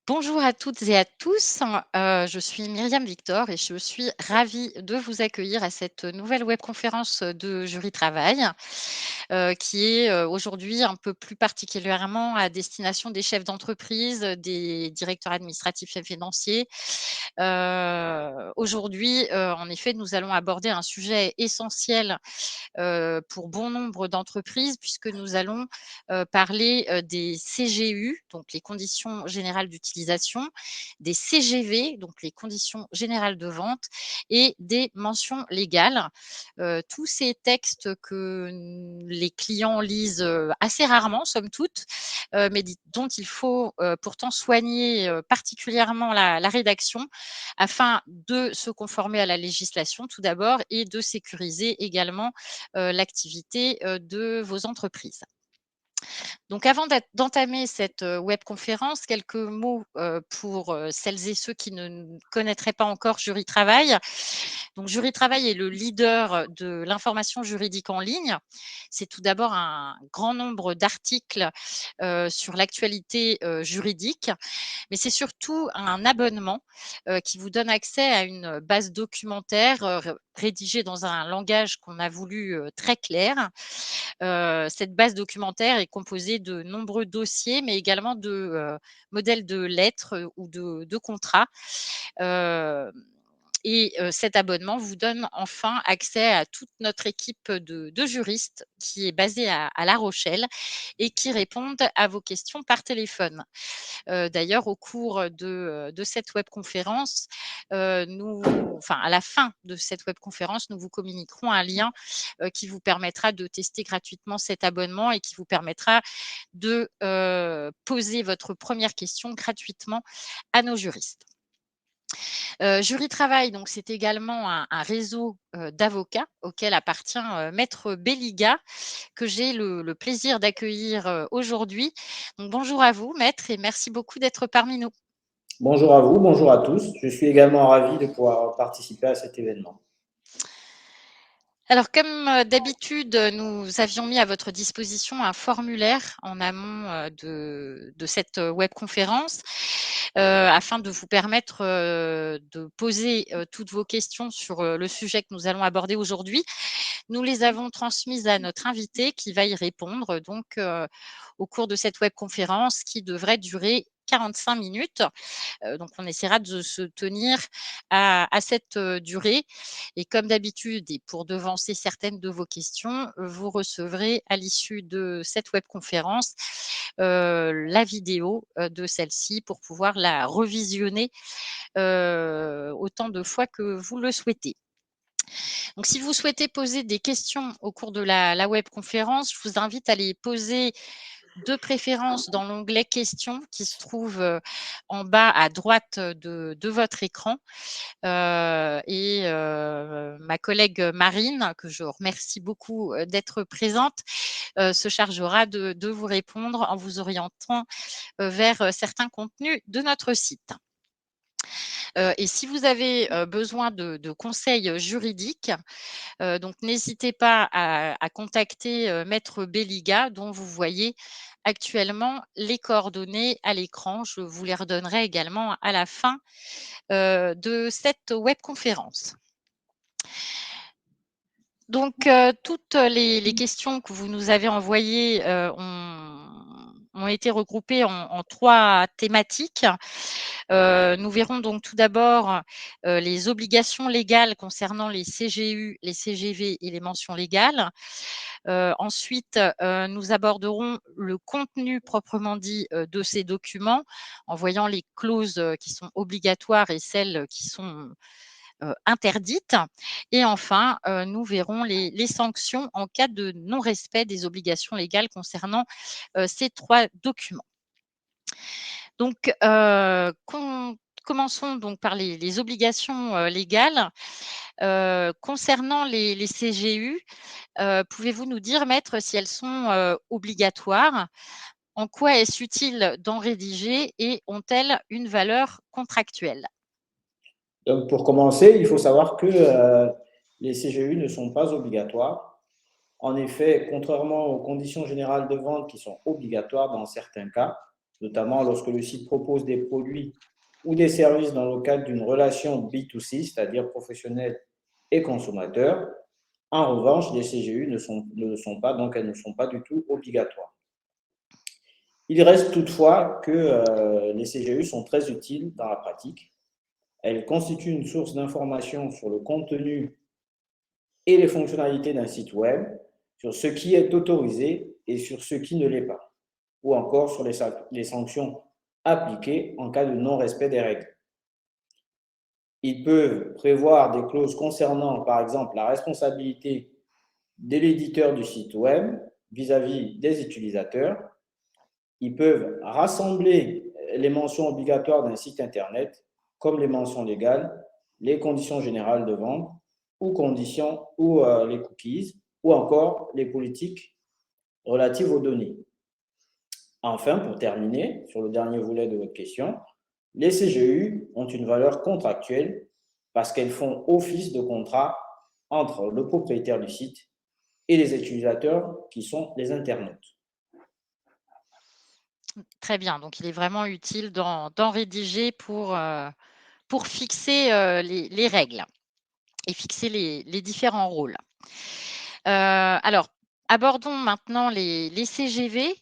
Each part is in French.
Bonjour à toutes et à tous, je suis Myriam Victor et je suis ravie de vous accueillir à cette nouvelle webconférence de Jury Travail, qui est, aujourd'hui un peu plus particulièrement à destination des chefs d'entreprise, des directeurs administratifs et financiers. Aujourd'hui, en effet, nous allons aborder un sujet essentiel, pour bon nombre d'entreprises puisque nous allons, parler, des CGU, donc les conditions générales d'utilisation, des CGV, donc les conditions générales de vente et des mentions légales. Tous ces textes que les clients lisent, assez rarement somme toute, mais dont il faut, pourtant soigner, particulièrement la rédaction afin de se conformer à la législation tout d'abord et de sécuriser également, l'activité, de vos entreprises. Donc avant d'entamer cette, webconférence, quelques mots, pour, celles et ceux qui ne connaîtraient pas encore Jury Travail. Donc Jury Travail est le leader de l'information juridique en ligne. C'est tout d'abord un grand nombre d'articles, sur l'actualité, juridique, mais c'est surtout un abonnement, qui vous donne accès à une base documentaire, rédigée dans un langage qu'on a voulu, très clair. Cette base documentaire est composée de nombreux dossiers, mais également de, modèles de lettres, ou de contrats. Hem Cet abonnement vous donne enfin accès à toute notre équipe de juristes qui est basée à La Rochelle et qui répondent à vos questions par téléphone. D'ailleurs, au cours de cette webconférence, à la fin de cette webconférence, nous vous communiquerons un lien, qui vous permettra de tester gratuitement cet abonnement et qui vous permettra de, poser votre première question gratuitement à nos juristes. Jury Travail, donc c'est également un réseau, d'avocats auquel appartient, Maître Belliga, que j'ai le plaisir d'accueillir, aujourd'hui. Donc bonjour à vous maître et merci beaucoup d'être parmi nous. Bonjour à vous, bonjour à tous. Je suis également ravi de pouvoir participer à cet événement. Alors comme, d'habitude, nous avions mis à votre disposition un formulaire en amont, de cette, webconférence, afin de vous permettre, de poser, toutes vos questions sur, le sujet que nous allons aborder aujourd'hui. Nous les avons transmises à notre invité qui va y répondre donc, au cours de cette webconférence qui devrait durer 45 minutes. Donc on essaiera de se tenir à cette, durée et comme d'habitude et pour devancer certaines de vos questions, vous recevrez à l'issue de cette webconférence, la vidéo, de celle-ci pour pouvoir la revisionner, autant de fois que vous le souhaitez. Donc si vous souhaitez poser des questions au cours de la webconférence, je vous invite à les poser de préférence dans l'onglet questions qui se trouve, en bas à droite de votre écran. Ma collègue Marine, que je remercie beaucoup, d'être présente, se chargera de vous répondre en vous orientant, vers, certains contenus de notre site. Et si vous avez, besoin de conseils, juridiques, donc n'hésitez pas à contacter, Maître Belliga dont vous voyez actuellement les coordonnées à l'écran. Je vous les redonnerai également à la fin, de cette webconférence. Donc, toutes les questions que vous nous avez envoyées, ont été regroupées en 3 thématiques. Nous verrons donc tout d'abord, les obligations légales concernant les CGU, les CGV et les mentions légales. Ensuite, nous aborderons le contenu proprement dit, de ces documents, en voyant les clauses, qui sont obligatoires et celles qui sont, interdites. Et enfin, nous verrons les sanctions en cas de non-respect des obligations légales concernant, ces 3 documents. Donc, commençons donc par les obligations, légales. Concernant les CGU, pouvez-vous nous dire, maître, si elles sont, obligatoires? En quoi est-ce utile d'en rédiger et ont-elles une valeur contractuelle? Donc, pour commencer, il faut savoir que les CGU ne sont pas obligatoires. En effet, contrairement aux conditions générales de vente qui sont obligatoires dans certains cas, notamment lorsque le site propose des produits ou des services dans le cadre d'une relation B2C, c'est-à-dire professionnel et consommateur. En revanche, les CGU ne le sont pas, donc elles ne sont pas du tout obligatoires. Il reste toutefois que les CGU sont très utiles dans la pratique. Elles constituent une source d'information sur le contenu et les fonctionnalités d'un site web, sur ce qui est autorisé et sur ce qui ne l'est pas, ou encore sur les sanctions appliquées en cas de non-respect des règles. Ils peuvent prévoir des clauses concernant, par exemple, la responsabilité de l'éditeur du site web vis-à-vis des utilisateurs. Ils peuvent rassembler les mentions obligatoires d'un site Internet, comme les mentions légales, les conditions générales de vente, ou les cookies, ou encore les politiques relatives aux données. Enfin, pour terminer, sur le dernier volet de votre question, les CGU ont une valeur contractuelle parce qu'elles font office de contrat entre le propriétaire du site et les utilisateurs qui sont les internautes. Très bien, donc il est vraiment utile d'en rédiger pour fixer, les règles et fixer les différents rôles. Alors, abordons maintenant les CGV,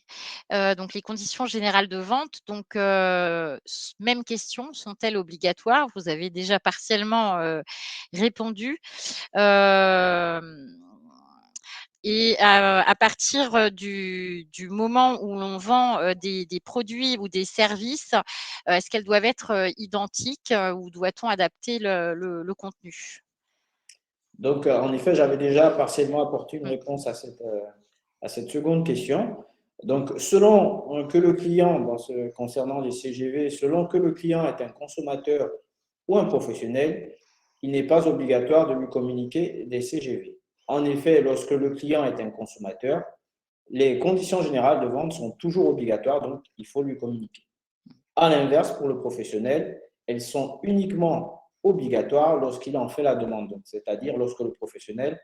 donc les conditions générales de vente. Donc, même question, sont-elles obligatoires? Vous avez déjà partiellement, répondu. Hem Et à partir, du moment où l'on vend, des produits ou des services, est-ce qu'elles doivent être, identiques, ou doit-on adapter le contenu? Donc, en effet, j'avais déjà partiellement apporté une Mmh. réponse à cette seconde question. Donc, selon que le client, concernant les CGV, selon que le client est un consommateur ou un professionnel, il n'est pas obligatoire de lui communiquer des CGV. En effet, lorsque le client est un consommateur, les conditions générales de vente sont toujours obligatoires, donc il faut lui communiquer. À l'inverse, pour le professionnel, elles sont uniquement obligatoires lorsqu'il en fait la demande, c'est-à-dire lorsque le professionnel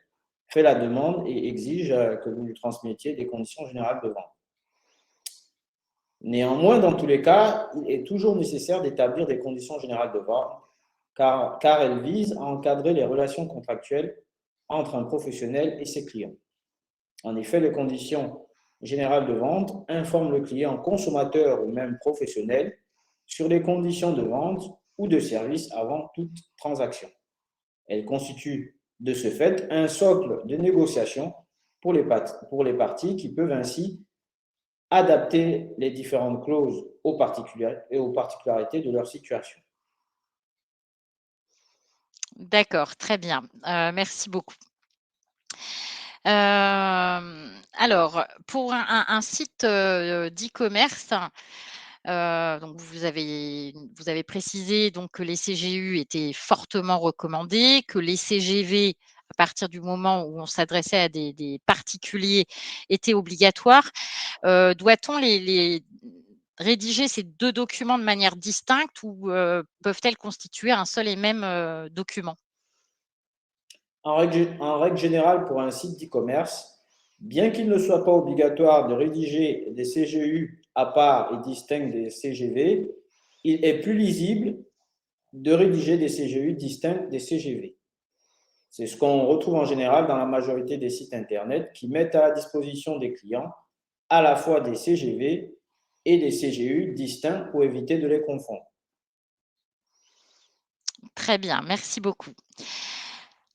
fait la demande et exige que vous lui transmettiez des conditions générales de vente. Néanmoins, dans tous les cas, il est toujours nécessaire d'établir des conditions générales de vente car elles visent à encadrer les relations contractuelles entre un professionnel et ses clients. En effet, les conditions générales de vente informent le client consommateur ou même professionnel sur les conditions de vente ou de service avant toute transaction. Elles constituent de ce fait un socle de négociation pour les parties qui peuvent ainsi adapter les différentes clauses aux particularités de leur situation. D'accord, très bien, merci beaucoup. Alors, pour un site, d'e-commerce, donc vous avez précisé donc que les CGU étaient fortement recommandés, que les CGV, à partir du moment où on s'adressait à des particuliers, étaient obligatoires. Doit-on les rédiger ces 2 documents de manière distincte ou, peuvent-elles constituer un seul et même, document? En règle générale, pour un site d'e-commerce, bien qu'il ne soit pas obligatoire de rédiger des CGU à part et distincts des CGV, il est plus lisible de rédiger des CGU distincts des CGV. C'est ce qu'on retrouve en général dans la majorité des sites Internet qui mettent à la disposition des clients à la fois des CGV et des CGU distincts pour éviter de les confondre. Très bien, merci beaucoup.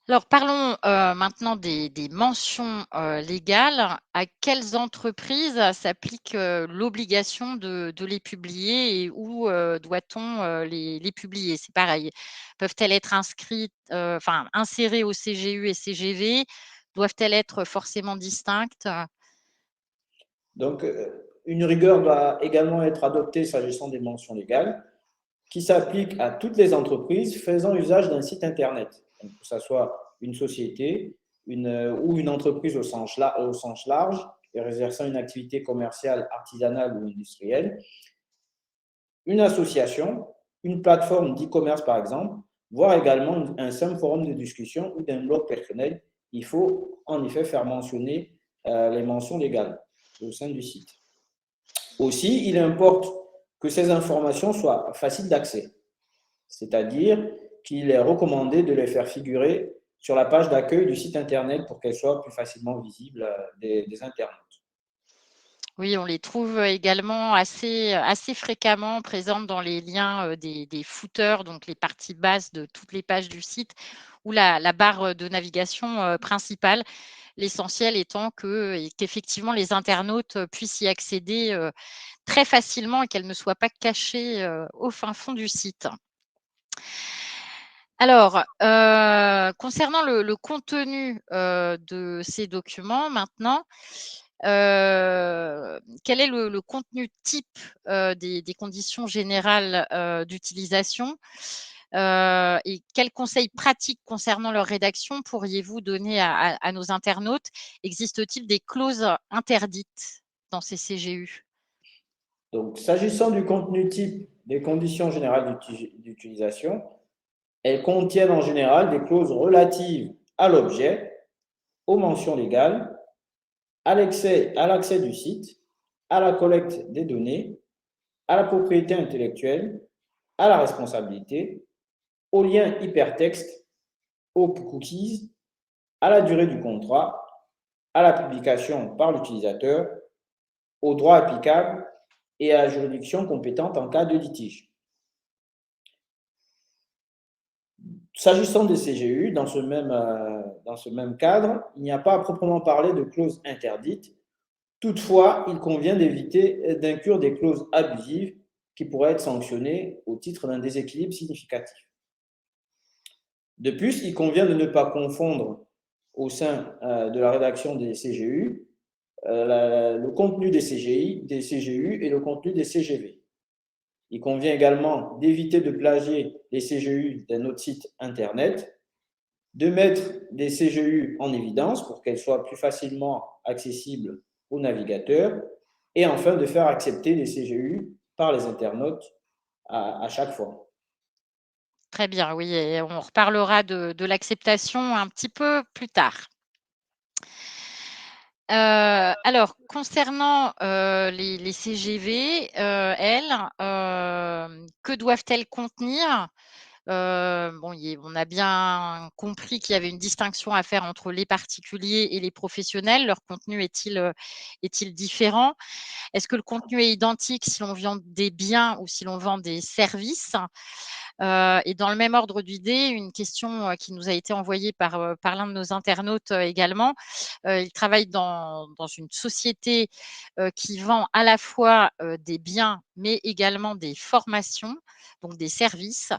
Alors parlons, maintenant des mentions, légales. À quelles entreprises s'applique, l'obligation de les publier et où, doit-on, les publier? C'est pareil. Peuvent-elles être inscrites, enfin insérées au CGU et CGV? Doivent-elles être forcément distinctes? Donc, une rigueur doit également être adoptée s'agissant des mentions légales qui s'appliquent à toutes les entreprises faisant usage d'un site Internet, donc, que ce soit une société ou une entreprise au sens large, exerçant une activité commerciale, artisanale ou industrielle, une association, une plateforme d'e-commerce par exemple, voire également un simple forum de discussion ou d'un blog personnel. Il faut en effet faire mentionner les mentions légales au sein du site. Aussi, il importe que ces informations soient faciles d'accès, c'est-à-dire qu'il est recommandé de les faire figurer sur la page d'accueil du site Internet pour qu'elles soient plus facilement visibles des internautes. Oui, on les trouve également assez fréquemment présentes dans les liens, des footers, donc les parties basses de toutes les pages du site ou la barre, de navigation, principale. L'essentiel étant qu'effectivement les internautes, puissent y accéder, très facilement et qu'elles ne soient pas cachées, au fin fond du site. Alors, concernant le contenu, de ces documents maintenant, quel est le contenu type, des conditions générales, d'utilisation? Et quels conseils pratiques concernant leur rédaction pourriez-vous donner à nos internautes? Existe-t-il des clauses interdites dans ces CGU? Donc, s'agissant du contenu type des conditions générales d'utilisation, elles contiennent en général des clauses relatives à l'objet, aux mentions légales, à l'accès du site, à la collecte des données, à la propriété intellectuelle, à la responsabilité, aux liens hypertextes, aux cookies, à la durée du contrat, à la publication par l'utilisateur, aux droits applicables et à la juridiction compétente en cas de litige. S'agissant des CGU, dans ce même cadre, il n'y a pas à proprement parler de clauses interdites. Toutefois, il convient d'éviter d'inclure des clauses abusives qui pourraient être sanctionnées au titre d'un déséquilibre significatif. De plus, il convient de ne pas confondre au sein de la rédaction des CGU le contenu des CGU et le contenu des CGV. Il convient également d'éviter de plagier les CGU d'un autre site Internet, de mettre des CGU en évidence pour qu'elles soient plus facilement accessibles aux navigateurs et enfin de faire accepter les CGU par les internautes à chaque fois. Très bien, oui, et on reparlera de l'acceptation un petit peu plus tard. Alors concernant, les CGV, elles, que doivent-elles contenir? Bon, on a bien compris qu'il y avait une distinction à faire entre les particuliers et les professionnels. Leur contenu est-il différent? Est-ce que le contenu est identique si l'on vend des biens ou si l'on vend des services? Et dans le même ordre d'idée, une question, qui nous a été envoyée par l'un de nos internautes, également. Il travaille dans une société, qui vend à la fois, des biens, mais également des formations, donc des services.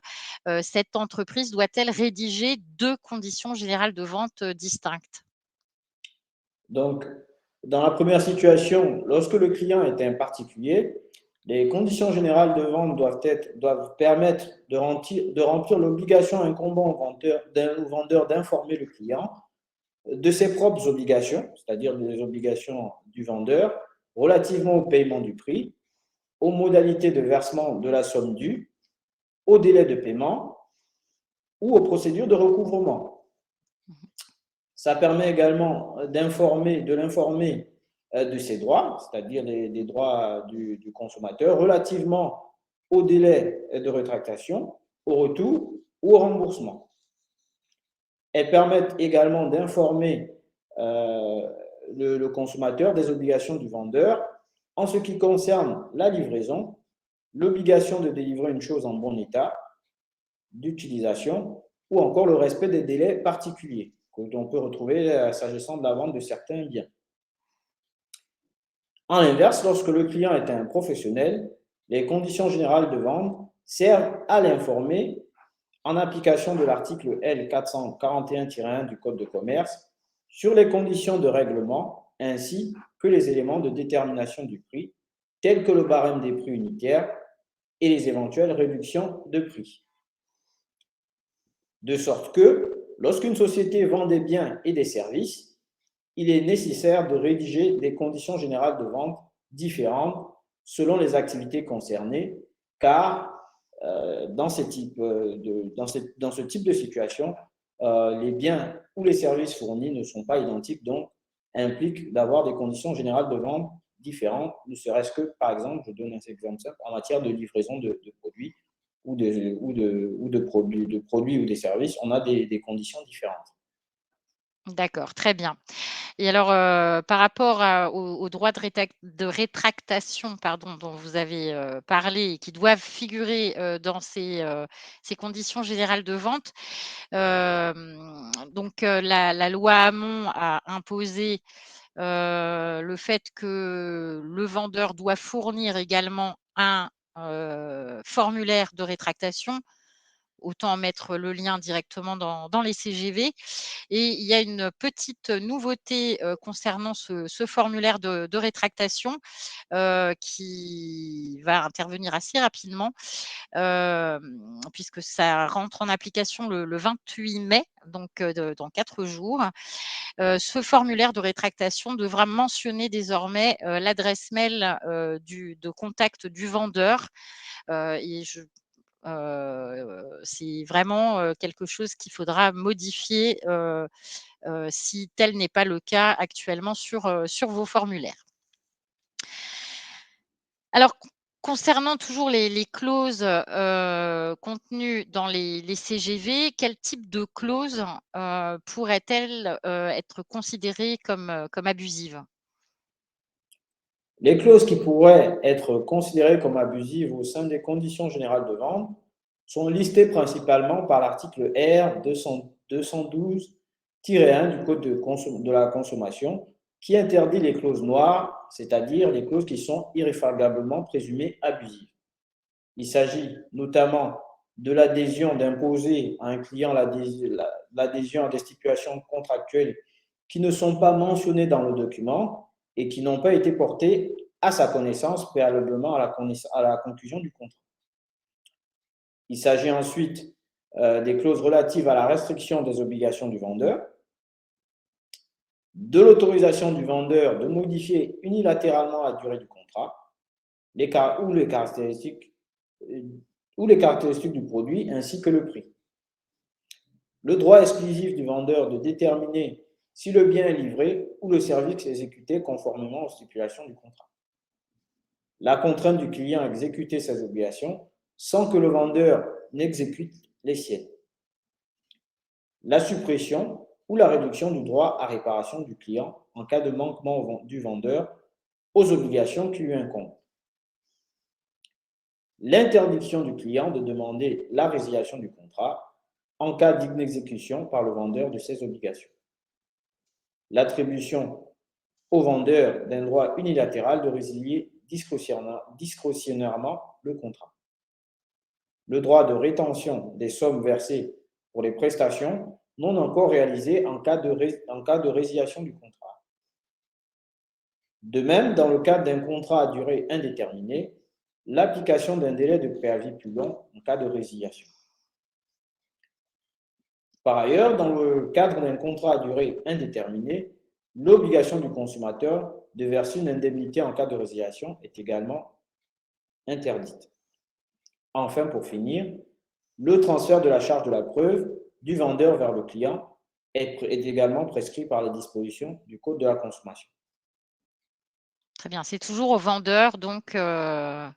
Cette entreprise doit-elle rédiger 2 conditions générales de vente, distinctes? Donc, dans la première situation, lorsque le client est un particulier, les conditions générales de vente doivent permettre de remplir l'obligation incombant au vendeur d'informer le client de ses propres obligations, c'est-à-dire des obligations du vendeur, relativement au paiement du prix, aux modalités de versement de la somme due, au délai de paiement ou aux procédures de recouvrement. Ça permet également de l'informer de ses droits, c'est-à-dire des droits du consommateur, relativement au délai de rétractation, au retour ou au remboursement. Elles permettent également d'informer le consommateur des obligations du vendeur en ce qui concerne la livraison, l'obligation de délivrer une chose en bon état d'utilisation ou encore le respect des délais particuliers que l'on peut retrouver s'agissant de la vente de certains biens. En l'inverse, lorsque le client est un professionnel, les conditions générales de vente servent à l'informer en application de l'article L441-1 du Code de commerce sur les conditions de règlement ainsi que les éléments de détermination du prix, tels que le barème des prix unitaires et les éventuelles réductions de prix. De sorte que, lorsqu'une société vend des biens et des services, il est nécessaire de rédiger des conditions générales de vente différentes selon les activités concernées, car dans ce type de situation, les biens ou les services fournis ne sont pas identiques, donc implique d'avoir des conditions générales de vente différentes, ne serait-ce que, par exemple, je donne un exemple simple, en matière de livraison de produits ou de produits ou des services, on a des conditions différentes. D'accord, très bien. Et alors, par rapport aux droits de rétractation, pardon, dont vous avez, parlé et qui doivent figurer, dans ces conditions générales de vente, donc la loi Hamon a imposé, le fait que le vendeur doit fournir également un, formulaire de rétractation. Autant mettre le lien directement dans les CGV. Et il y a une petite nouveauté, concernant ce formulaire de rétractation, qui va intervenir assez rapidement, puisque ça rentre en application le 28 mai, donc dans 4 jours. Ce formulaire de rétractation devra mentionner désormais, l'adresse mail, de contact du vendeur, et c'est vraiment, quelque chose qu'il faudra modifier, si tel n'est pas le cas actuellement sur vos formulaires. Alors concernant toujours les clauses, contenues dans les CGV, quel type de clauses, pourraient-elles, être considérées comme abusives? Les clauses qui pourraient être considérées comme abusives au sein des conditions générales de vente sont listées principalement par l'article R 212-1 du Code de la consommation qui interdit les clauses noires, c'est-à-dire les clauses qui sont irréfragablement présumées abusives. Il s'agit notamment de l'adhésion d'imposer à un client l'adhésion à des stipulations contractuelles qui ne sont pas mentionnées dans le document et qui n'ont pas été portées à sa connaissance préalablement à la conclusion du contrat. Il s'agit ensuite des clauses relatives à la restriction des obligations du vendeur, de l'autorisation du vendeur de modifier unilatéralement la durée du contrat, ou les caractéristiques du produit ainsi que le prix. Le droit exclusif du vendeur de déterminer si le bien est livré ou le service est exécuté conformément aux stipulations du contrat. La contrainte du client à exécuter ses obligations sans que le vendeur n'exécute les siennes. La suppression ou la réduction du droit à réparation du client en cas de manquement du vendeur aux obligations qui lui incombent. L'interdiction du client de demander la résiliation du contrat en cas d'inexécution par le vendeur de ses obligations. L'attribution au vendeur d'un droit unilatéral de résilier discrétionnairement le contrat. Le droit de rétention des sommes versées pour les prestations non encore réalisées en cas de résiliation du contrat. De même, dans le cadre d'un contrat à durée indéterminée, l'application d'un délai de préavis plus long en cas de résiliation. Par ailleurs, dans le cadre d'un contrat à durée indéterminée, l'obligation du consommateur de verser une indemnité en cas de résiliation est également interdite. Enfin, pour finir, le transfert de la charge de la preuve du vendeur vers le client est également prescrit par les dispositions du Code de la consommation. Très bien, c'est toujours au vendeur donc, de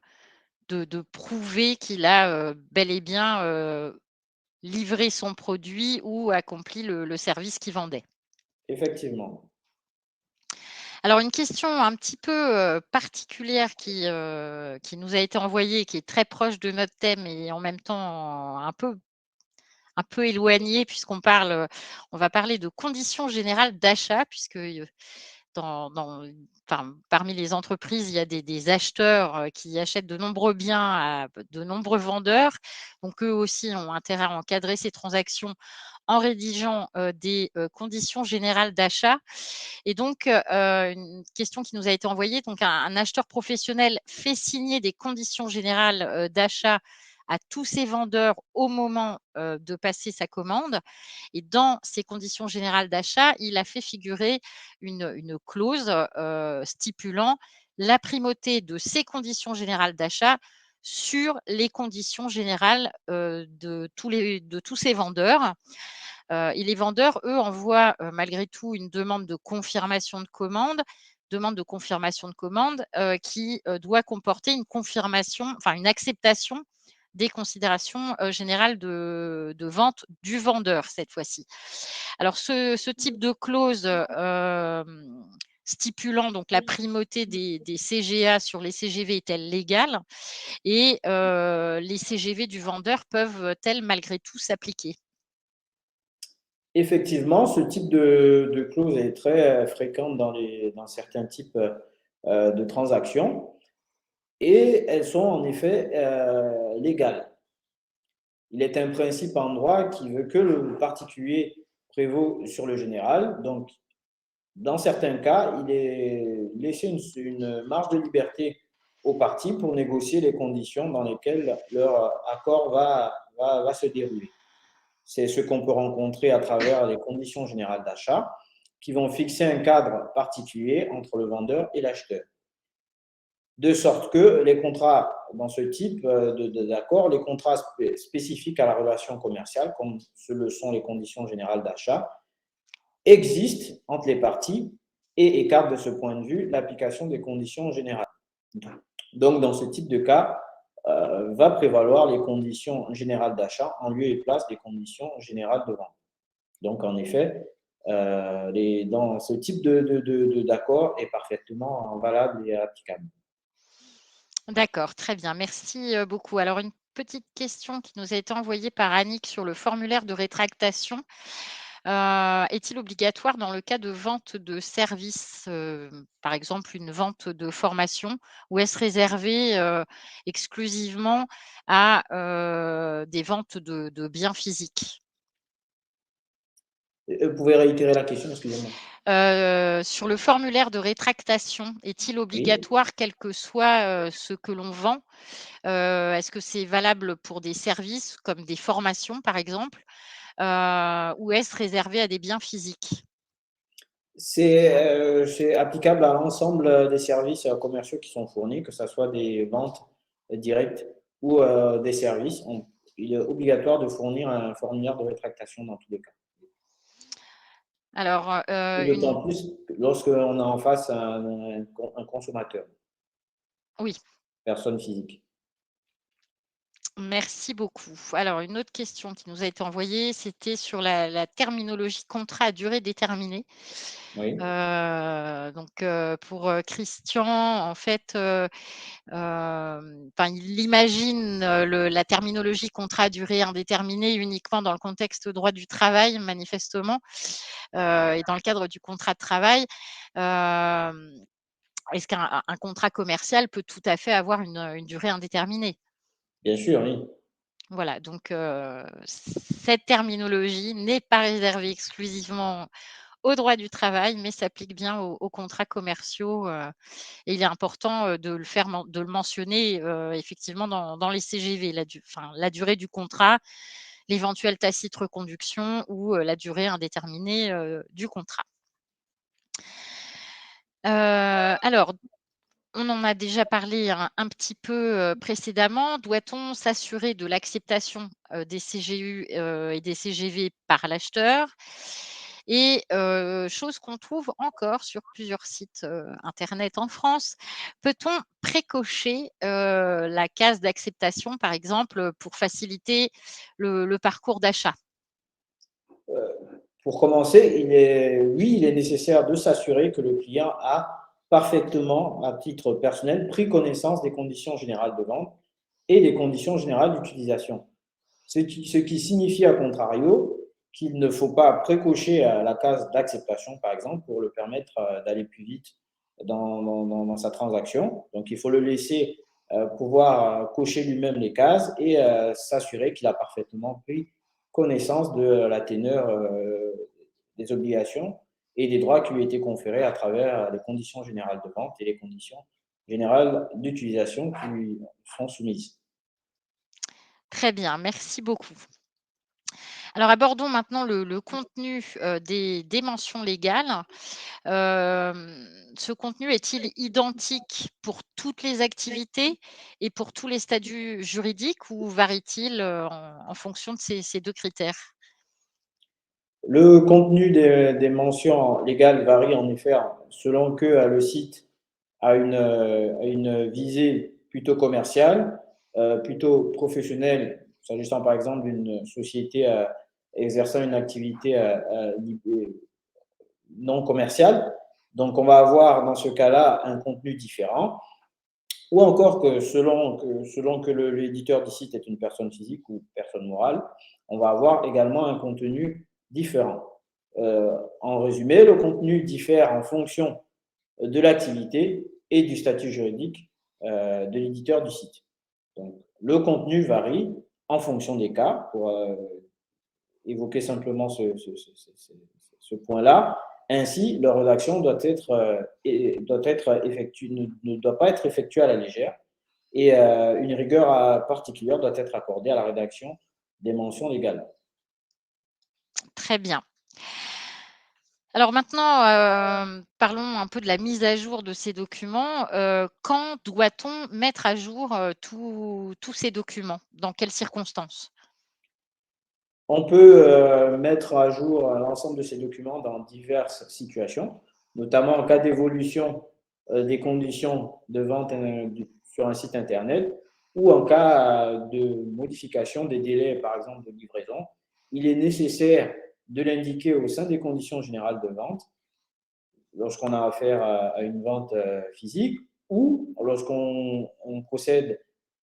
prouver qu'il a, bel et bien, livré son produit ou accompli le service qu'il vendait. Effectivement. Alors une question un petit peu, particulière qui nous a été envoyée, qui est très proche de notre thème et en même temps un peu éloignée puisqu'on parle, on va parler de conditions générales d'achat puisque, enfin, parmi les entreprises, il y a des acheteurs, qui achètent de nombreux biens à de nombreux vendeurs. Donc eux aussi ont intérêt à encadrer ces transactions en rédigeant, des, conditions générales d'achat. Et donc, une question qui nous a été envoyée, donc un acheteur professionnel fait signer des conditions générales, d'achat à tous ses vendeurs au moment, de passer sa commande. Et dans ces conditions générales d'achat, il a fait figurer une clause, stipulant la primauté de ces conditions générales d'achat sur les conditions générales, de tous ces vendeurs. Et les vendeurs, eux, envoient, malgré tout une demande de confirmation de commande, demande de confirmation de commande qui doit comporter une confirmation, enfin une acceptation des considérations générales de vente du vendeur cette fois-ci. Alors ce type de clause stipulant donc la primauté des CGA sur les CGV est-elle légale et les CGV du vendeur peuvent-elles malgré tout s'appliquer? Effectivement, ce type de clause est très fréquente dans certains types de transactions et elles sont en effet légales. Il est un principe en droit qui veut que le particulier prévaut sur le général. Donc, dans certains cas, il est laissé une marge de liberté aux parties pour négocier les conditions dans lesquelles leur accord va se dérouler. C'est ce qu'on peut rencontrer à travers les conditions générales d'achat qui vont fixer un cadre particulier entre le vendeur et l'acheteur. De sorte que les contrats dans ce type d'accord, les contrats spécifiques à la relation commerciale, comme ce le sont les conditions générales d'achat, existent entre les parties et écartent de ce point de vue l'application des conditions générales. Donc, dans ce type de cas, va prévaloir les conditions générales d'achat en lieu et place des conditions générales de vente. Donc, en effet, dans ce type d'accord est parfaitement valable et applicable. D'accord, très bien, merci, beaucoup. Alors une petite question qui nous a été envoyée par Annick sur le formulaire de rétractation. Est-il obligatoire dans le cas de vente de services, par exemple une vente de formation, ou est-ce réservé, exclusivement à, des ventes de biens physiques? Vous pouvez réitérer la question, excusez-moi. Sur le formulaire de rétractation, est-il Oui. obligatoire quel que soit, ce que l'on vend? Est-ce que c'est valable pour des services comme des formations, par exemple, ou est-ce réservé à des biens physiques? C'est applicable à l'ensemble des services commerciaux qui sont fournis, que ce soit des ventes directes ou des services. Il est obligatoire de fournir un formulaire de rétractation dans tous les cas. Alors, Et une d'autant plus lorsqu'on a en face un consommateur, oui, personne physique. merci beaucoup. Alors une autre question qui nous a été envoyée, c'était sur la terminologie contrat à durée déterminée. Oui, Pour, Christian, en fait, enfin, il imagine, la terminologie contrat à durée indéterminée uniquement dans le contexte droit du travail manifestement, et dans le cadre du contrat de travail. Hem, Est-ce qu'un contrat commercial peut tout à fait avoir une durée indéterminée? bien sûr, oui. Voilà, donc cette terminologie n'est pas réservée exclusivement au droit du travail, mais s'applique bien aux contrats commerciaux, et il est important, de le mentionner, effectivement dans les CGV, la durée du contrat, l'éventuelle tacite reconduction ou, la durée indéterminée, du contrat. Alors, on en a déjà parlé un petit peu, précédemment. Doit-on s'assurer de l'acceptation, des CGU, et des CGV par l'acheteur? Et chose qu'on trouve encore sur plusieurs sites, internet en France, peut-on précocher, la case d'acceptation, par exemple, pour faciliter le parcours d'achat? Pour commencer, oui, il est nécessaire de s'assurer que le client a parfaitement, à titre personnel, pris connaissance des conditions générales de vente et des conditions générales d'utilisation. Ce qui signifie, à contrario, qu'il ne faut pas précocher à la case d'acceptation, par exemple, pour le permettre d'aller plus vite dans sa transaction. Donc, il faut le laisser pouvoir cocher lui-même les cases et s'assurer qu'il a parfaitement pris connaissance de la teneur des obligations et des droits qui lui étaient conférés à travers les conditions générales de vente et les conditions générales d'utilisation qui lui sont soumises. Très bien, merci beaucoup. Alors abordons maintenant le contenu, des mentions légales. Ce contenu est-il identique pour toutes les activités et pour tous les statuts juridiques ou varie-t-il, en fonction de ces 2 critères? Le contenu des mentions légales varie en effet selon que le site a une visée plutôt commerciale, plutôt professionnelle, s'agissant par exemple d'une société exerçant une activité non commerciale. Donc, on va avoir dans ce cas-là un contenu différent. Ou encore selon que l'éditeur du site est une personne physique ou personne morale, on va avoir également un contenu différent. En résumé, le contenu diffère en fonction de l'activité et du statut juridique de l'éditeur du site. Donc, le contenu varie en fonction des cas. Pour évoquer simplement ce point-là, ainsi, leur rédaction doit être effectuée, ne doit pas être effectuée à la légère et une rigueur particulière doit être accordée à la rédaction des mentions légales. Très bien. Alors maintenant, parlons un peu de la mise à jour de ces documents. Quand doit-on mettre à jour, tous ces documents? Dans quelles circonstances? On peut mettre à jour l'ensemble de ces documents dans diverses situations, notamment en cas d'évolution des conditions de vente sur un site Internet ou en cas de modification des délais, par exemple, de livraison. Il est nécessaire de l'indiquer au sein des conditions générales de vente lorsqu'on a affaire à une vente physique ou lorsqu'on procède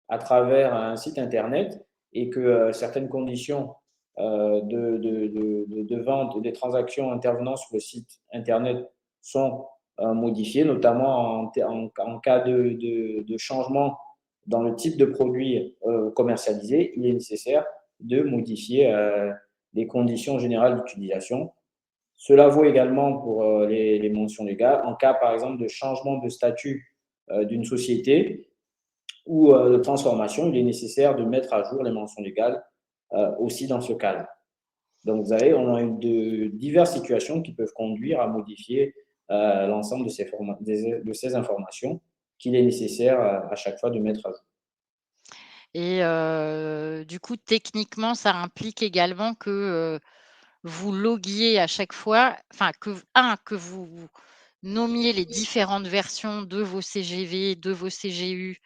à travers un site Internet et que certaines conditions de vente des transactions intervenant sur le site Internet sont modifiées, notamment en cas de changement dans le type de produit commercialisé, il est nécessaire de modifier les conditions générales d'utilisation. Cela vaut également pour les mentions légales. En cas, par exemple, de changement de statut d'une société ou de transformation, il est nécessaire de mettre à jour les mentions légales aussi dans ce cas-là. Donc, vous avez, on a de diverses situations qui peuvent conduire à modifier l'ensemble de ces informations qu'il est nécessaire à chaque fois de mettre à jour. Et du coup, techniquement, ça implique également que, vous loguiez à chaque fois, enfin que vous nommiez les différentes versions de vos CGV, de vos CGU,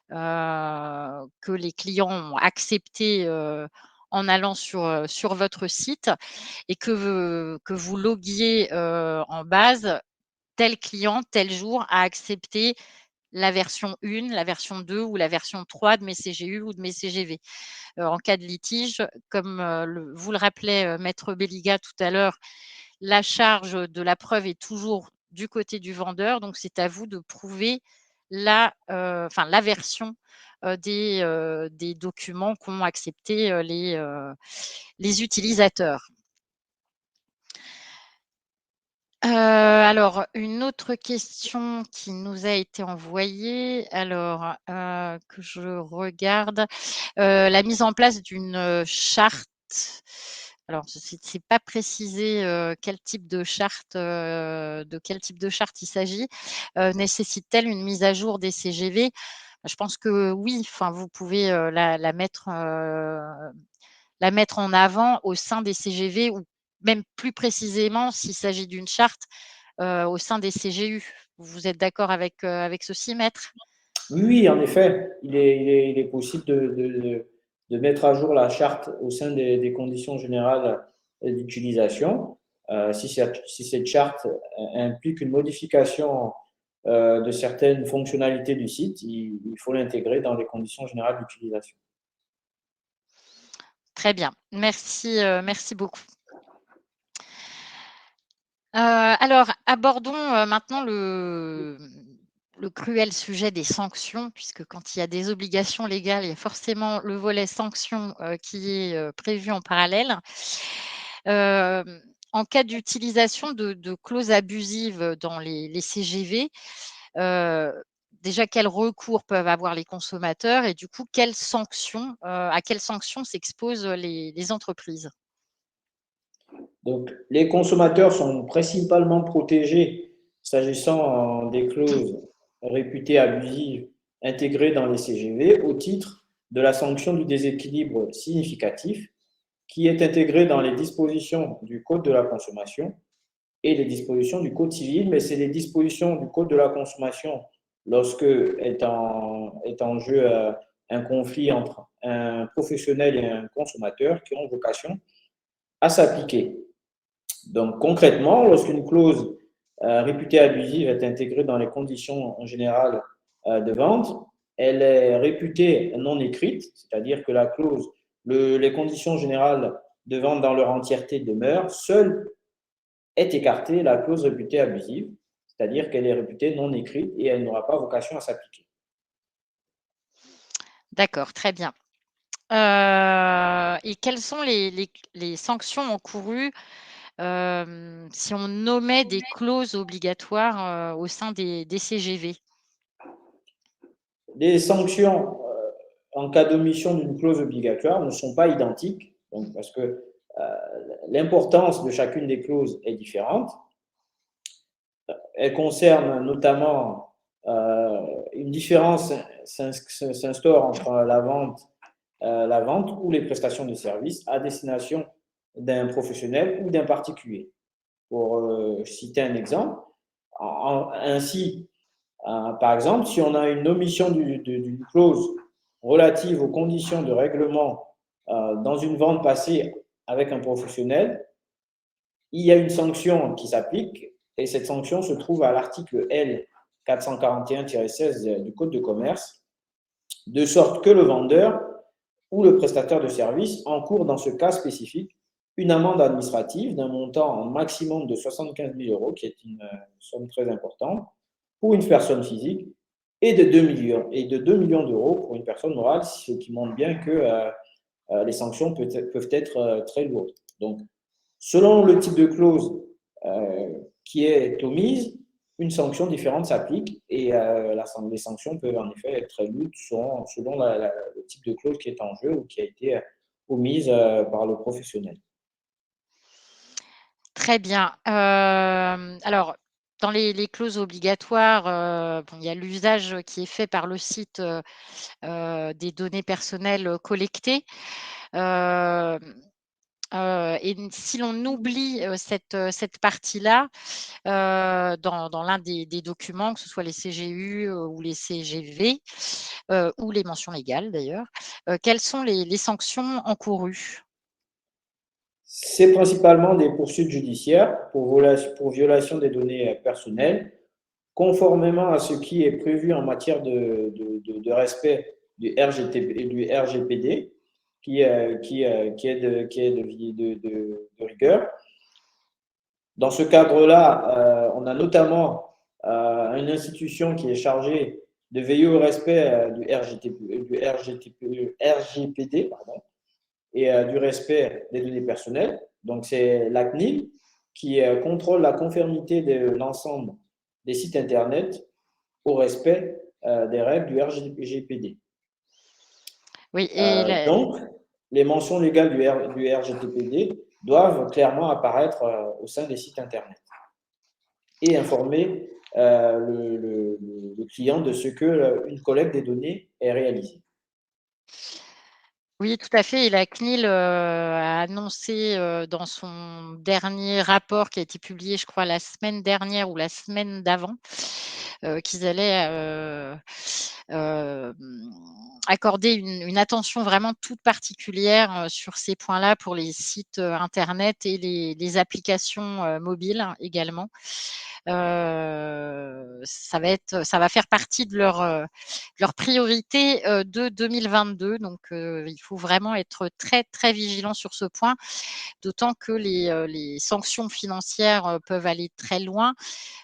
que les clients ont accepté, en allant sur votre site et que vous loguiez, en base, tel client, tel jour a accepté la version 1, la version 2 ou la version 3 de mes CGU ou de mes CGV. En cas de litige, comme, vous le rappelait, maître Belliga tout à l'heure, la charge de la preuve est toujours du côté du vendeur, donc c'est à vous de prouver la version, des documents qu'ont accepté, les utilisateurs. Alors une autre question qui nous a été envoyée, alors, que je regarde, la mise en place d'une, charte. Alors c'est pas précisé, quel type de charte, de quel type de charte il s'agit. Nécessite-t-elle une mise à jour des CGV? Je pense que oui, enfin vous pouvez, la mettre en avant au sein des CGV ou même plus précisément s'il s'agit d'une charte, au sein des CGU. Vous êtes d'accord avec ceci, maître? Oui, oui, en effet, il est possible de mettre à jour la charte au sein des conditions générales d'utilisation. Si cette charte implique une modification de certaines fonctionnalités du site, il faut l'intégrer dans les conditions générales d'utilisation. Très bien, merci, merci beaucoup. Alors abordons, maintenant le cruel sujet des sanctions, puisque quand il y a des obligations légales, il y a forcément le volet sanctions, qui est, prévu en parallèle. En cas d'utilisation de clauses abusives dans les CGV, heu, déjà quels recours peuvent avoir les consommateurs et du coup à quelles sanctions s'exposent les entreprises? Donc, les consommateurs sont principalement protégés s'agissant des clauses réputées abusives intégrées dans les CGV au titre de la sanction du déséquilibre significatif. qui est intégré dans les dispositions du Code de la consommation et les dispositions du Code civil, mais c'est les dispositions du Code de la consommation lorsque est en jeu un conflit entre un professionnel et un consommateur qui ont vocation à s'appliquer. Donc concrètement, lorsqu'une clause réputée abusive est intégrée dans les conditions en général de vente, elle est réputée non écrite, c'est-à-dire que la clause, les conditions générales de vente dans leur entièreté demeurent. Seule est écartée la clause réputée abusive, c'est-à-dire qu'elle est réputée non écrite et elle n'aura pas vocation à s'appliquer. D'accord, très bien. Et quelles sont les sanctions encourues, si on nommait des clauses obligatoires, au sein des CGV? Les sanctions en cas d'omission d'une clause obligatoire ne sont pas identiques, donc parce que l'importance de chacune des clauses est différente. Elle concerne notamment une différence s'instaure entre la vente ou les prestations de services à destination d'un professionnel ou d'un particulier. Pour citer un exemple, ainsi, par exemple, si on a une omission d'une clause relative aux conditions de règlement dans une vente passée avec un professionnel, il y a une sanction qui s'applique et cette sanction se trouve à l'article L 441-16 du Code de commerce, de sorte que le vendeur ou le prestataire de service encourt dans ce cas spécifique une amende administrative d'un montant maximum de 75 000 euros, qui est une somme très importante, pour une personne physique, et de 2 millions d'euros pour une personne morale, ce qui montre bien que les sanctions peuvent être très lourdes. Donc, selon le type de clause qui est omise, une sanction différente s'applique et les sanctions peuvent en effet être très lourdes selon le type de clause qui est en jeu ou qui a été omise par le professionnel. Très bien. Alors, dans les clauses obligatoires, bon, il y a l'usage qui est fait par le site, des données personnelles, collectées. Hem, et si l'on oublie, cette partie-là, dans l'un des documents, que ce soit les CGU, ou les CGV, ou les mentions légales d'ailleurs, quelles sont les sanctions encourues? C'est principalement des poursuites judiciaires pour violation des données personnelles, conformément à ce qui est prévu en matière de respect du RGT et du RGPD, qui est de rigueur. Dans ce cadre-là, on a notamment une institution qui est chargée de veiller au respect RGPD, pardon, et du respect des données personnelles. Donc, c'est la CNIL qui contrôle la conformité de l'ensemble des sites Internet au respect des règles du RGPD. Oui et Donc, les mentions légales du RGPD doivent clairement apparaître au sein des sites Internet et informer le client de ce qu'une collecte des données est réalisée. oui, tout à fait et la CNIL, a annoncé, dans son dernier rapport qui a été publié, je crois, la semaine dernière ou la semaine d'avant, qu'ils allaient, hem, accorder une attention vraiment toute particulière, sur ces points-là pour les sites, internet et les applications, mobiles également. Ça va faire partie de leur priorité, de 2022 donc il faut vraiment être très, très vigilant sur ce point, d'autant que les sanctions financières, peuvent aller très loin.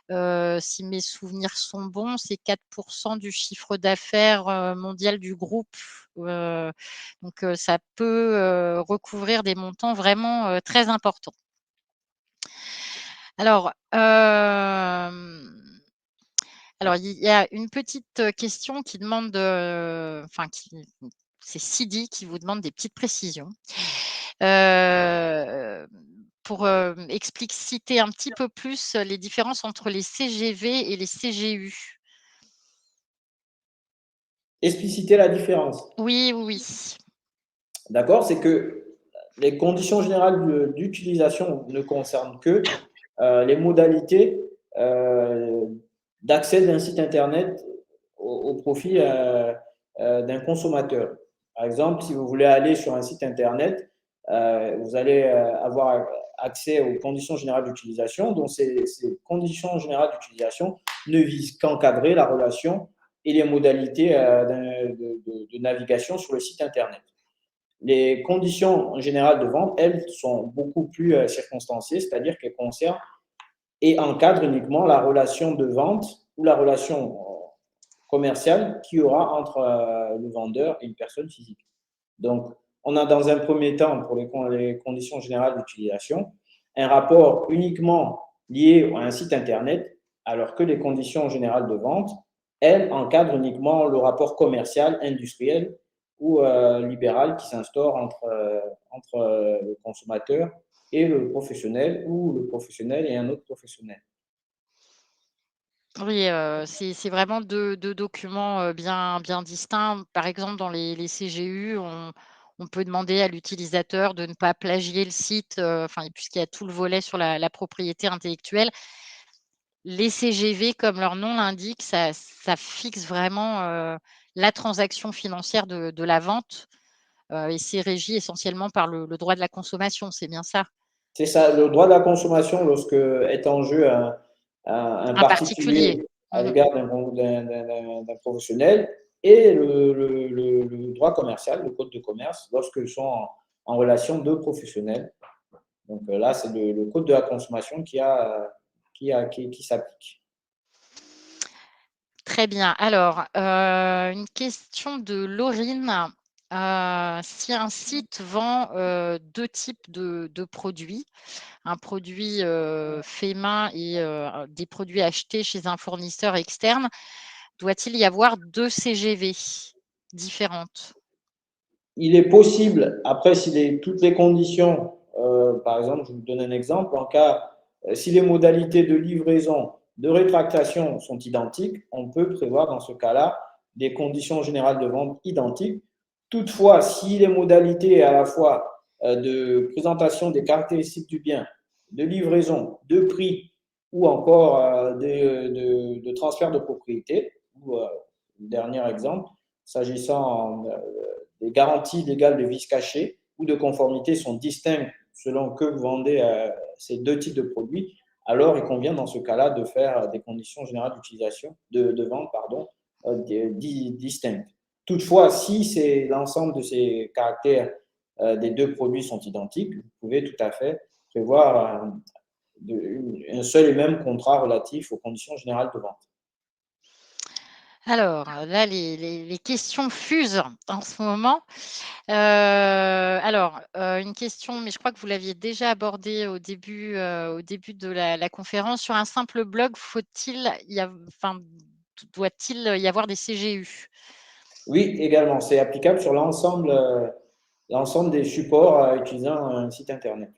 Si mes souvenirs sont bons, c'est 4 du chiffre d'affaires, mondial du groupe, donc ça peut, recouvrir des montants vraiment, très importants. Alors, alors il y a une petite, question qui demande, enfin c'est Sidi qui vous demande des petites précisions. Heu, pour, expliciter un petit peu plus les différences entre les CGV et les CGU. Expliciter la différence. Oui, oui, oui. D'accord? C'est que les conditions générales d'utilisation ne concernent que les modalités d'accès d'un site Internet au profit d'un consommateur. Par exemple, si vous voulez aller sur un site Internet, vous allez avoir accès aux conditions générales d'utilisation. Donc, ces conditions générales d'utilisation ne visent qu'encadrer la relation et les modalités de navigation sur le site Internet. Les conditions générales de vente, elles, sont beaucoup plus circonstanciées, c'est-à-dire qu'elles concernent et encadrent uniquement la relation de vente ou la relation commerciale qu'il y aura entre le vendeur et une personne physique. Donc, on a dans un premier temps, pour les conditions générales d'utilisation, un rapport uniquement lié à un site Internet, alors que les conditions générales de vente, elles, encadrent uniquement le rapport commercial, industriel ou libéral qui s'instaure entre le consommateur et le professionnel ou le professionnel et un autre professionnel. Oui, c'est vraiment deux documents, bien distincts. Par exemple, dans les CGU, on peut demander à l'utilisateur de ne pas plagier le site, enfin, puisqu'il y a tout le volet sur la propriété intellectuelle. Les CGV, comme leur nom l'indique, ça fixe vraiment, la transaction financière de la vente, et c'est régi essentiellement par le droit de la consommation, c'est bien ça? C'est ça, le droit de la consommation, lorsque est en jeu un Un particulier? particulier à Mmh. l'égard d'un professionnel, et le droit commercial, le code de commerce, lorsque sont en relation deux professionnels. Donc là, c'est le code de la consommation qui s'applique. Très bien. Alors, une question de Laurine. Si un site vend, 2 types de produits, un produit, fait main et des produits achetés chez un fournisseur externe, doit-il y avoir 2 CGV différentes? Il est possible, après, si toutes les conditions, par exemple, je vous donne un exemple, en cas, si les modalités de livraison, de rétractation sont identiques, on peut prévoir dans ce cas-là des conditions générales de vente identiques. Toutefois, si les modalités à la fois de présentation des caractéristiques du bien, de livraison, de prix ou encore de transfert de propriété, ou dernier exemple, s'agissant les garanties légales de vice caché ou de conformité sont distinctes selon que vous vendez ces deux types de produits, alors il convient dans ce cas-là de faire des conditions générales d'utilisation, de vente, pardon, distinctes. Toutefois, si c'est l'ensemble de ces caractères des deux produits sont identiques, vous pouvez tout à fait prévoir un seul et même contrat relatif aux conditions générales de vente. Alors, là, les questions fusent en ce moment. Alors, une question, mais je crois que vous l'aviez déjà abordée au début de la conférence. Sur un simple blog, faut-il y av enfin, doit-il y avoir des CGU? Oui, également, c'est applicable sur l'ensemble des supports utilisant un site Internet.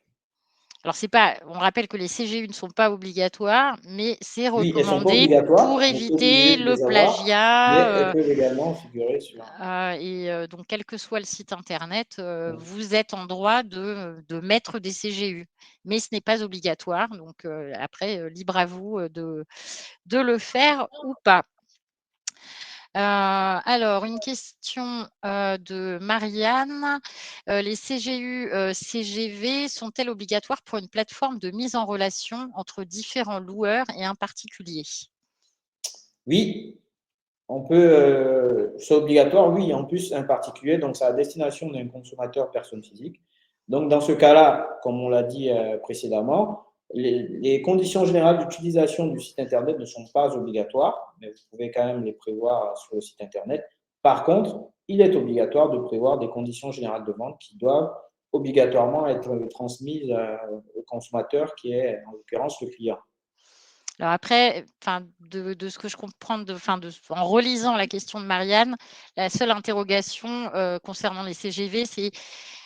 Alors c'est pas on rappelle que les CGU ne sont pas obligatoires, mais c'est Oui, elles ne sont pas recommandé pour obligatoires, vous n'êtes pas éviter obligé de le les avoir, mais elles plagiat, peuvent également figurer sur un. donc quel que soit le site internet, vous êtes en droit de mettre des CGU. Mais ce n'est pas obligatoire, donc après, libre à vous, de le faire ou pas. Alors une question, de Marianne. Les CGU, CGV sont-elles obligatoires pour une plateforme de mise en relation entre différents loueurs et un particulier? Oui, c'est obligatoire, oui, en plus, un particulier, donc c'est à destination d'un consommateur personne physique. Donc, dans ce cas-là, comme on l'a dit précédemment, les conditions générales d'utilisation du site Internet ne sont pas obligatoires, mais vous pouvez quand même les prévoir sur le site Internet. Par contre, il est obligatoire de prévoir des conditions générales de vente qui doivent obligatoirement être transmises au consommateur, qui est en l'occurrence le client. Alors après, enfin, de ce que je comprends en relisant la question de Marianne, la seule interrogation, concernant les CGV, c'est: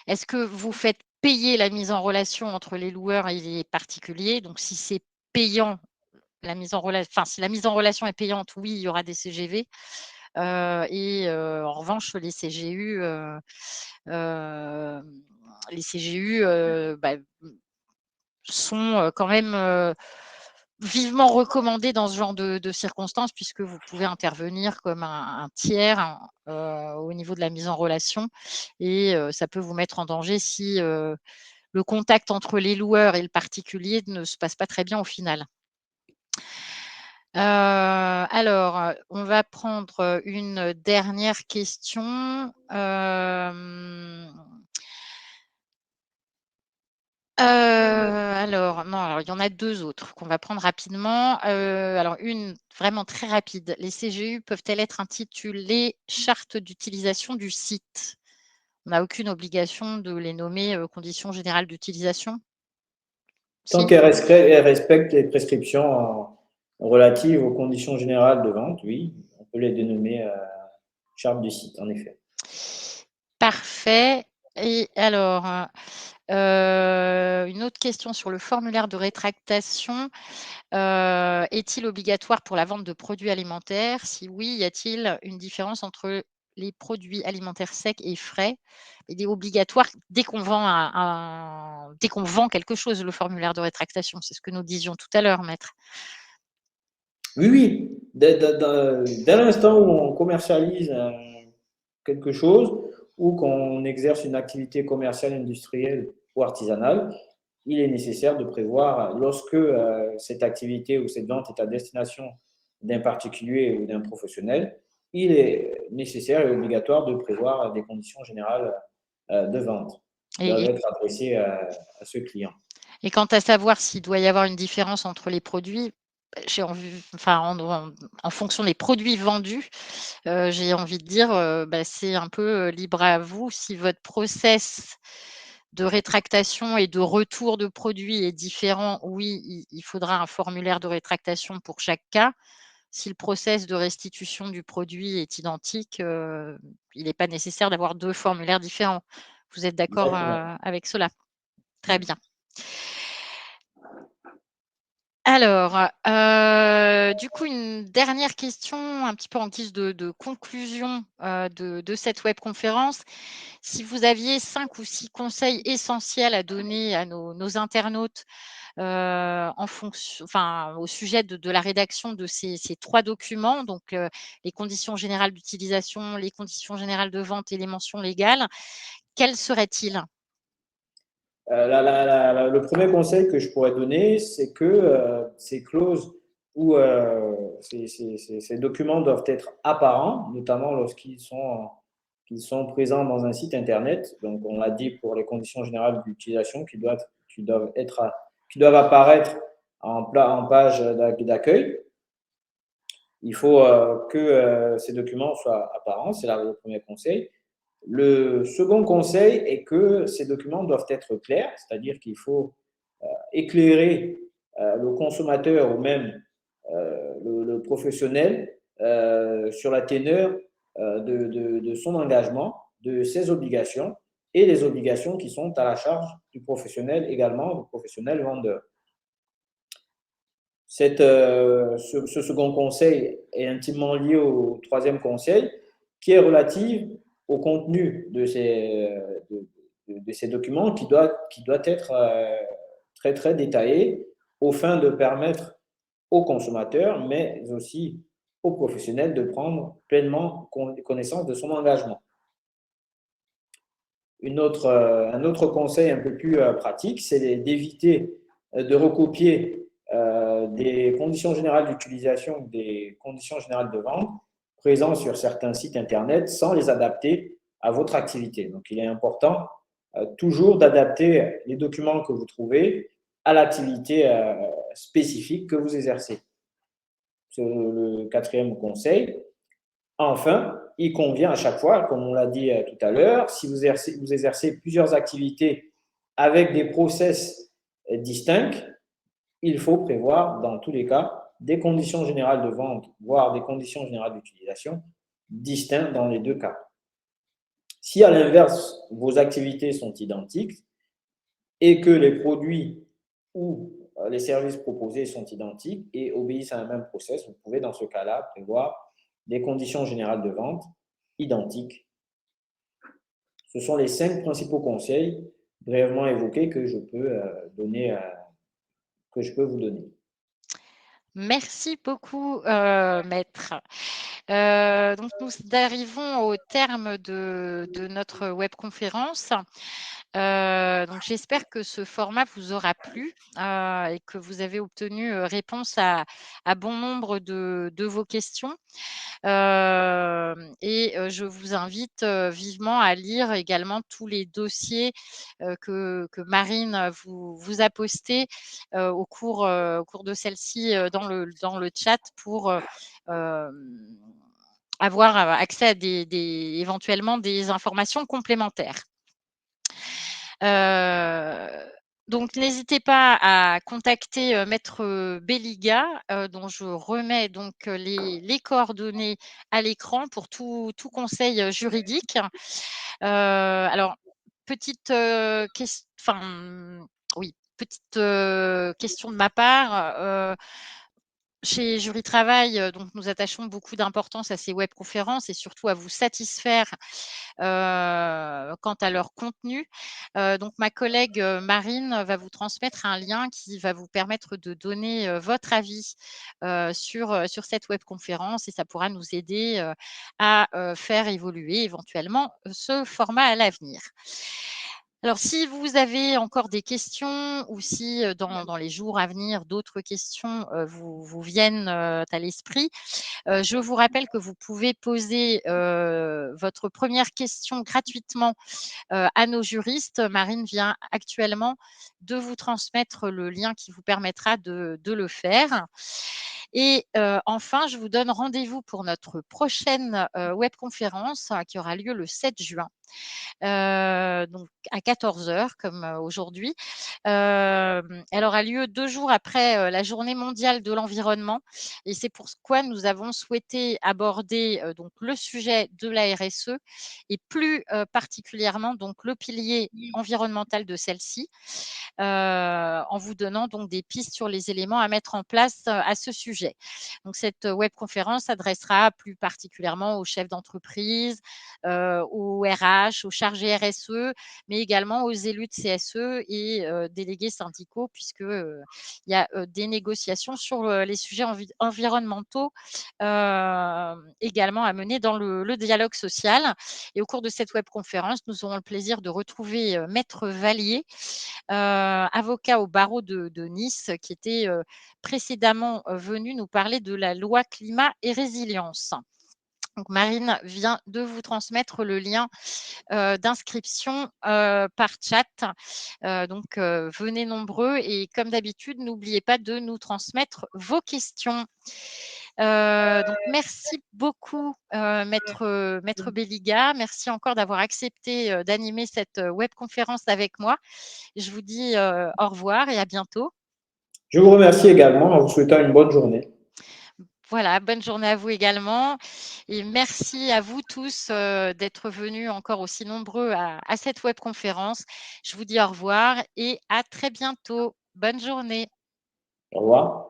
est-ce que vous faites payer la mise en relation entre les loueurs et les particuliers? Donc si c'est payant, si la mise en relation est payante, oui, il y aura des CGV. En revanche, les CGU, les CGU sont quand même vivement recommandés dans ce genre de circonstances, puisque vous pouvez intervenir comme un tiers au niveau de la mise en relation, et ça peut vous mettre en danger si le contact entre les loueurs et le particulier ne se passe pas très bien au final. Alors, on va prendre une dernière question. Alors il y en a 2 autres qu'on va prendre rapidement. Alors une vraiment très rapide. Les CGU peuvent-elles être intitulées charte d'utilisation du site? On n'a aucune obligation de les nommer, conditions générales d'utilisation? Tant Si? qu'elle respecte les prescriptions relatives aux conditions générales de vente, oui, on peut les dénommer charte du site, en effet. Parfait. Et alors, une autre question sur le formulaire de rétractation. Est-il obligatoire pour la vente de produits alimentaires? Si oui, y a-t-il une différence entre les produits alimentaires secs et frais? Il est obligatoire dès qu'on vend quelque chose, le formulaire de rétractation. C'est ce que nous disions tout à l'heure, maître. Oui, oui, dès l'instant où on commercialise quelque chose ou qu'on exerce une activité commerciale, industrielle ou artisanale, il est nécessaire de prévoir, lorsque cette activité ou cette vente est à destination d'un particulier ou d'un professionnel, il est nécessaire et obligatoire de prévoir des conditions générales de vente qui Et doivent et être adressées à ce client. et quant à savoir s'il doit y avoir une différence entre les produits, j'ai envie enfin, en fonction des produits vendus, j'ai envie de dire, c'est un peu, libre à vous. Si votre process de rétractation et de retour de produits est différent, oui, il faudra un formulaire de rétractation pour chaque cas. Si le process de restitution du produit est identique, il n'est pas nécessaire d'avoir 2 formulaires différents. Vous êtes d'accord, Exactement. avec cela? Très bien. Alors, du coup, une dernière question, un petit peu en guise de conclusion, de cette webconférence. Si vous aviez 5 ou 6 conseils essentiels à donner à nos internautes, au sujet de la rédaction de ces 3 documents, donc les conditions générales d'utilisation, les conditions générales de vente et les mentions légales, quels seraient-ils? Le premier conseil que je pourrais donner, c'est que ces clauses ou ces documents doivent être apparents, notamment qu'ils sont présents dans un site internet. Donc, on l'a dit pour les conditions générales d'utilisation qui doivent apparaître en page d'accueil. Il faut que ces documents soient apparents, c'est là le premier conseil. Le second conseil est que ces documents doivent être clairs, c'est-à-dire qu'il faut éclairer le consommateur ou même le professionnel sur la teneur de son engagement, de ses obligations et les obligations qui sont à la charge du professionnel également, du professionnel vendeur. Ce second conseil est intimement lié au troisième conseil, qui est relatif au contenu de ces documents qui doit être très, très détaillé aux fins de permettre aux consommateurs, mais aussi aux professionnels de prendre pleinement connaissance de son engagement. Un autre conseil un peu plus pratique, c'est d'éviter de recopier des conditions générales d'utilisation, des conditions générales de vente présents sur certains sites Internet sans les adapter à votre activité. Donc, il est important toujours d'adapter les documents que vous trouvez à l'activité spécifique que vous exercez. C'est le quatrième conseil. Enfin, il convient à chaque fois, comme on l'a dit tout à l'heure, si vous exercez plusieurs activités avec des process distincts, il faut prévoir dans tous les cas des conditions générales de vente, voire des conditions générales d'utilisation distinctes dans les deux cas. Si à l'inverse, vos activités sont identiques et que les produits ou les services proposés sont identiques et obéissent à un même process, vous pouvez dans ce cas-là prévoir des conditions générales de vente identiques. Ce sont les 5 principaux conseils brièvement évoquées que je peux que je peux vous donner. Merci beaucoup, maître. Donc nous arrivons au terme de notre webconférence. Donc j'espère que ce format vous aura plu, et que vous avez obtenu, réponse à bon nombre de vos questions. Je vous invite, vivement à lire également tous les dossiers, que Marine vous a postés, au cours de celle-ci, dans le chat pour, avoir, accès à éventuellement des informations complémentaires. Donc n'hésitez pas à contacter, maître Belliga, dont je remets donc les coordonnées à l'écran pour tout conseil, juridique. Alors petite, oui, petite, question de ma part, chez Jury Travail, donc nous attachons beaucoup d'importance à ces webconférences et surtout à vous satisfaire, quant à leur contenu. Donc ma collègue, Marine va vous transmettre un lien qui va vous permettre de donner, votre avis, sur cette webconférence et ça pourra nous aider, à, faire évoluer éventuellement, ce format à l'avenir. Alors, si vous avez encore des questions ou si, dans les jours à venir, d'autres questions, vous viennent, à l'esprit, je vous rappelle que vous pouvez poser, votre première question gratuitement, à nos juristes. Marine vient actuellement de vous transmettre le lien qui vous permettra de le faire. Et enfin, je vous donne rendez-vous pour notre prochaine, webconférence, qui aura lieu le 7 juin. Donc à 14 h comme, aujourd'hui. Elle aura lieu 2 jours après, la journée mondiale de l'environnement et c'est pourquoi nous avons souhaité aborder, donc le sujet de la RSE et plus, particulièrement donc le pilier environnemental de celle-ci, en vous donnant donc des pistes sur les éléments à mettre en place, à ce sujet. Donc cette webconférence s'adressera plus particulièrement aux chefs d'entreprise, aux RH, aux chargés RSE, mais également aux élus de CSE et délégués syndicaux puisque, il y a, des négociations sur, les sujets environnementaux, également à mener dans le dialogue social. Et au cours de cette webconférence, nous aurons le plaisir de retrouver, maître Vallier, avocat au barreau de Nice, qui était, précédemment, venu nous parler de la loi climat et résilience. Donc Marine vient de vous transmettre le lien, d'inscription, par chat. Venez nombreux et comme d'habitude, n'oubliez pas de nous transmettre vos questions. Donc merci beaucoup, maître Belliga. Merci encore d'avoir accepté, d'animer cette, webconférence avec moi. Je vous dis, au revoir et à bientôt. Je vous remercie également en vous souhaitant une bonne journée. Voilà, bonne journée à vous également et merci à vous tous, d'être venus encore aussi nombreux à cette webconférence. Je vous dis au revoir et à très bientôt. Bonne journée. Au revoir.